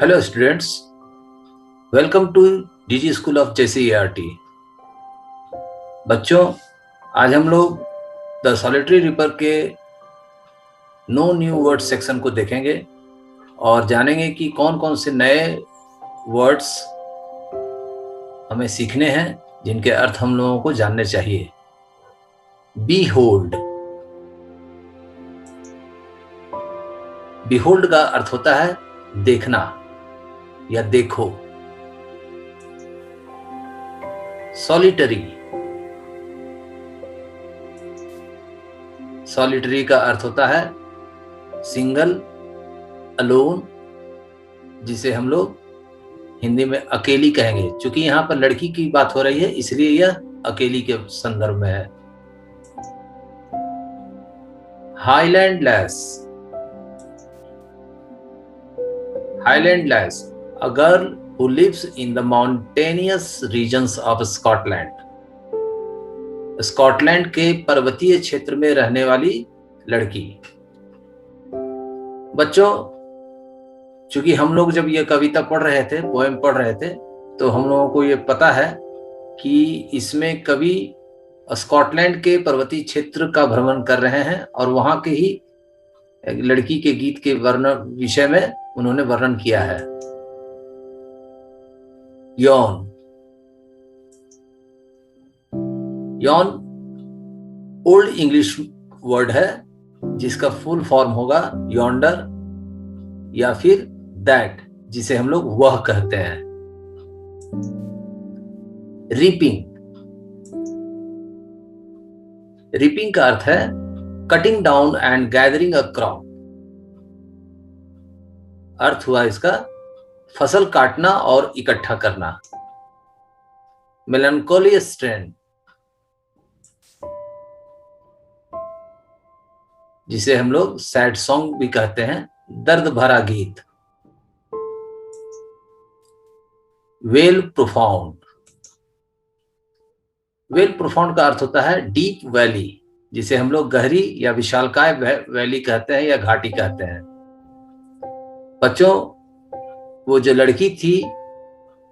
Hello students, welcome to DG school of JCERT। बच्चों, आज हम लोग द सॉलिटरी रिपर के नो न्यू वर्ड सेक्शन को देखेंगे और जानेंगे कि कौन कौन से नए वर्ड्स हमें सीखने हैं जिनके अर्थ हम लोगों को जानने चाहिए। B hold. बिहोल्ड का अर्थ होता है देखना या देखो। सॉलिटरी। सॉलिटरी का अर्थ होता है सिंगल, अलोन, जिसे हम लोग हिंदी में अकेली कहेंगे। चूंकि यहां पर लड़की की बात हो रही है इसलिए यह अकेली के संदर्भ में है। Highland lass. Highland lass, a girl who lives in the mountainous regions of Scotland। Scotland के पर्वतीय क्षेत्र में रहने वाली लड़की। बच्चों, चूंकि हम लोग जब ये कविता पढ़ रहे थे, पोएम पढ़ रहे थे, तो हम लोगों को ये पता है कि इसमें कवि स्कॉटलैंड के पर्वतीय क्षेत्र का भ्रमण कर रहे हैं और वहां के ही लड़की के गीत के विषय में उन्होंने वर्णन किया है। यौन। यौन ओल्ड इंग्लिश वर्ड है जिसका फुल फॉर्म होगा यॉन्डर या फिर दैट, जिसे हम लोग वह कहते हैं। रीपिंग। रीपिंग का अर्थ है cutting down and gathering a crop. अर्थ हुआ इसका फसल काटना और इकट्ठा करना। मेलंकोली स्ट्रेन, जिसे हम लोग सैड सॉन्ग भी कहते हैं, दर्द भरा गीत। Well profound. वेल प्रोफाउंड का अर्थ होता है डीप वैली, जिसे हम लोग गहरी या विशालकाय वैली कहते हैं या घाटी कहते हैं। बच्चों, वो जो लड़की थी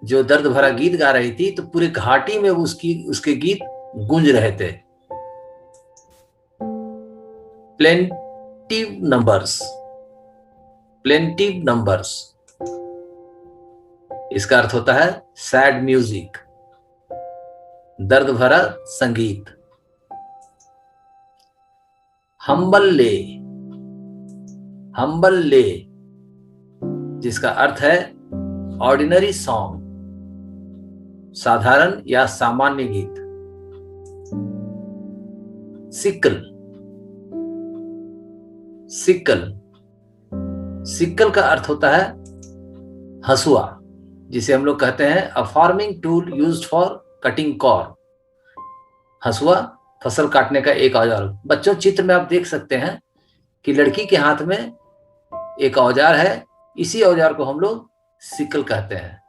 जो दर्द भरा गीत गा रही थी, तो पूरे घाटी में उसके गीत गूंज रहे थे। Plaintiff numbers. प्लेंटिव नंबर्स, इसका अर्थ होता है सैड म्यूजिक, दर्द भरा संगीत। हम्बल ले। हम्बल ले, जिसका अर्थ है ऑर्डिनरी सॉन्ग, साधारण या सामान्य गीत। सिकल। सिकल। सिकल का अर्थ होता है हसुआ, जिसे हम लोग कहते हैं a farming tool used for cutting corn. हसुआ फसल काटने का एक औजार। बच्चों, चित्र में आप देख सकते हैं कि लड़की के हाथ में एक औजार है। इसी औजार को हम लोग सिकल कहते हैं।